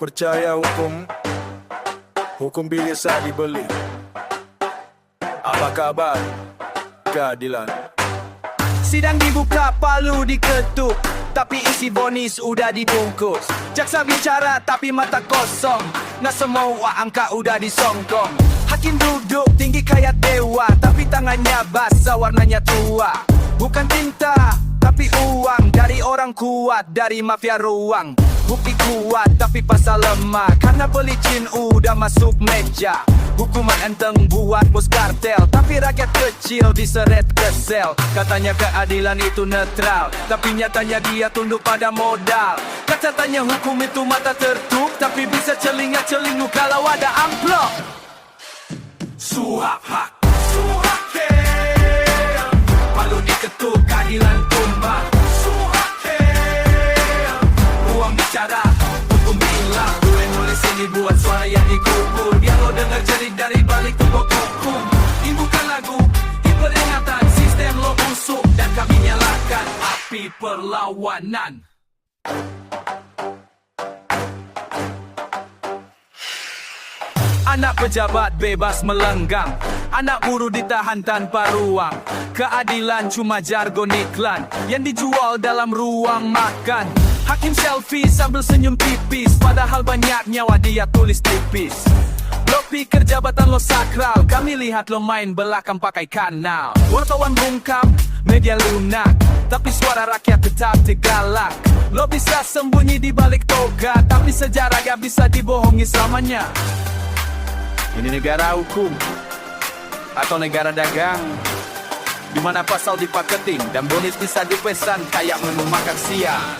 percaya hukum? Hukum bisa dibeli. Apa kabar keadilan? Sidang dibuka, palu diketuk, tapi isi vonis udah dibungkus. Jaksa bicara tapi mata kosong, nggak semua angka udah disongkong. Hakim duduk tinggi kayak dewa, tapi tangannya basah warnanya tua. Bukan tinta tapi uang, dari orang kuat, dari mafia ruang. Bukti kuat tapi pasal lemah, karena pelicin udah masuk meja. Hukuman enteng buat bos kartel, tapi rakyat kecil diseret ke sel. Katanya keadilan itu netral, tapi nyatanya dia tunduk pada modal. Katanya hukum itu mata tertutup, tapi bisa celinga-celingu kalau ada amplop. Suap hak, suap hak, palu diketuk, keadilan tumbang. Suap hak, uang bicara, hukum bilang. Gue nulis ini buat suara yang dikubur, biar lo denger jerit dari balik tembok hukum. Ini bukan lagu, ini peringatan. Sistem lo busuk dan kami nyalakan api perlawanan. Anak pejabat bebas melenggang, anak buruh ditahan tanpa ruang. Keadilan cuma jargon iklan yang dijual dalam ruang makan. Hakim selfie sambil senyum tipis, padahal banyak nyawa dia tulis tipis. Lo pikir jabatan lo sakral, kami lihat lo main belakang pakai kanal. Wartawan bungkam, media lunak, tapi suara rakyat tetap digalak. Lo bisa sembunyi di balik toga, tapi sejarah gak bisa dibohongi selamanya. Ini negara hukum atau negara dagang, di mana pasal dipaketing dan bonus bisa dipesan kayak menu makan siang.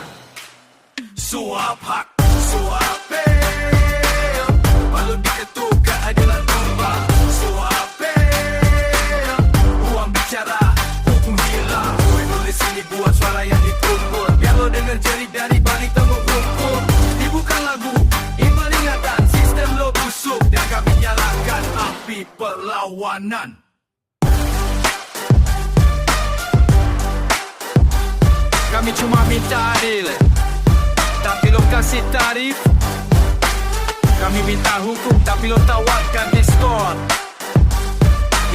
Suap hak, suap hak, palu diketuk, keadilan tumbang. Suap hak, uang bicara, hukum hilang. Gue nulis ini buat suara yang dikumpul, biar lo denger jerit dari balik tembok hukum. Ini bukan lagu, ini peringatan. Sistem lo busuk dan kami nyalakan api perlawanan. Kami cuma minta adil, tapi lo kasih tarif. Kami minta hukum, tapi lo tawarkan diskon.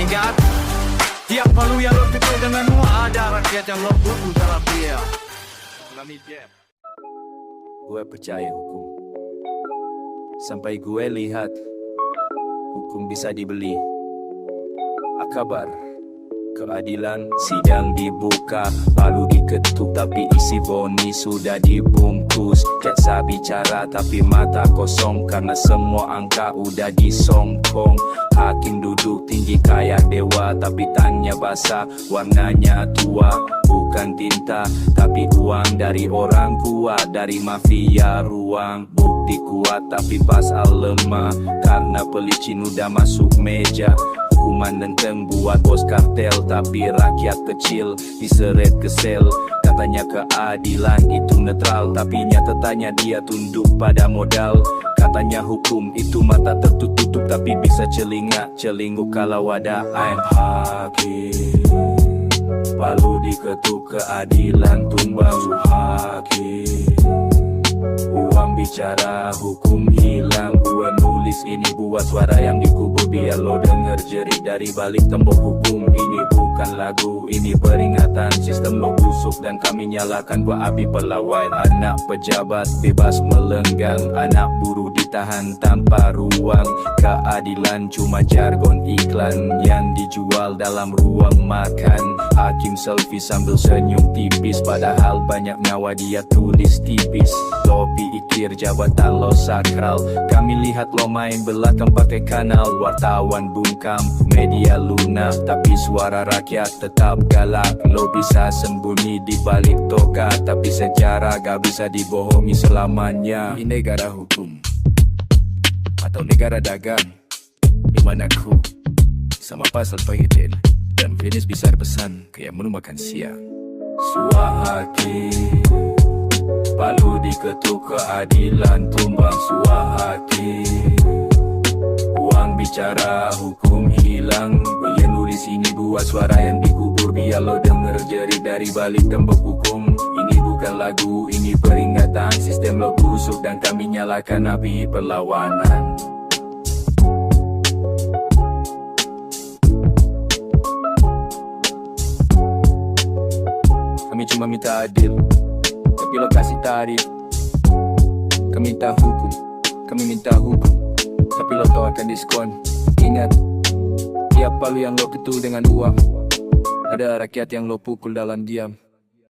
Ingat, tiap palu yang lo pikul denganmu, ada rakyat yang lo butuh dalam dia. Gue percaya hukum, sampai gue lihat hukum bisa dibeli. Akabar keadilan, sidang dibuka, palu diketuk, tapi isi vonis sudah dibungkus. Jaksa bicara tapi mata kosong, karena semua angka udah disongkong. Hakim duduk tinggi kayak dewa, tapi tanya basah, warnanya tua. Bukan tinta tapi uang, dari orang kuat, dari mafia ruang. Bukti kuat tapi pasal lemah, karena pelicin udah masuk meja. Hukuman enteng buat bos kartel, tapi rakyat kecil diseret ke sel. Katanya keadilan itu netral, tapi nyatanya dia tunduk pada modal. Katanya hukum itu mata tertutup, tapi bisa celinga-celingu kalau ada I'm hakim. Palu diketuk, keadilan tumbang. Hakim, uang bicara, hukum hilang. Gue nulis ini buat suara yang dikubur, biar lo denger jerit dari balik tembok hukum. Ini bukan lagu, ini peringatan. Sistem lo busuk dan kami nyalakan api perlawanan. Anak pejabat bebas melenggang, anak buruh ditahan tanpa ruang. Keadilan cuma jargon iklan yang dijual dalam ruang makan. Hakim selfie sambil senyum tipis, padahal banyak nyawa dia tulis tipis. Lo pikir jabatan lo sakral, kami lihat lo main belakang pakai kanal. Wartawan bungkam, media lunak, tapi suara rakyat tetap galak. Lo bisa sembunyi di balik toga, tapi sejarah gak bisa dibohongi selamanya. Ini negara hukum atau negara dagang, di mana ku sama pasal pengitin dan finish bisa pesan kayak menu makan siang. Suap hakim, palu diketuk, keadilan tumbang. Suap hakim, uang bicara, hukum hilang. Gue nulis ini buat suara yang dikubur, biar lo denger jerit dari balik tembok hukum. Ini bukan bukan lagu, ini peringatan. Sistem lo busuk dan kami nyalakan api perlawanan. Kami cuma minta adil, tapi lo kasih tarif. Kami minta hukum, kami minta hukum, tapi lo tawarkan diskon. Ingat, tiap palu yang lo ketul dengan uang, ada rakyat yang lo pukul dalam diam.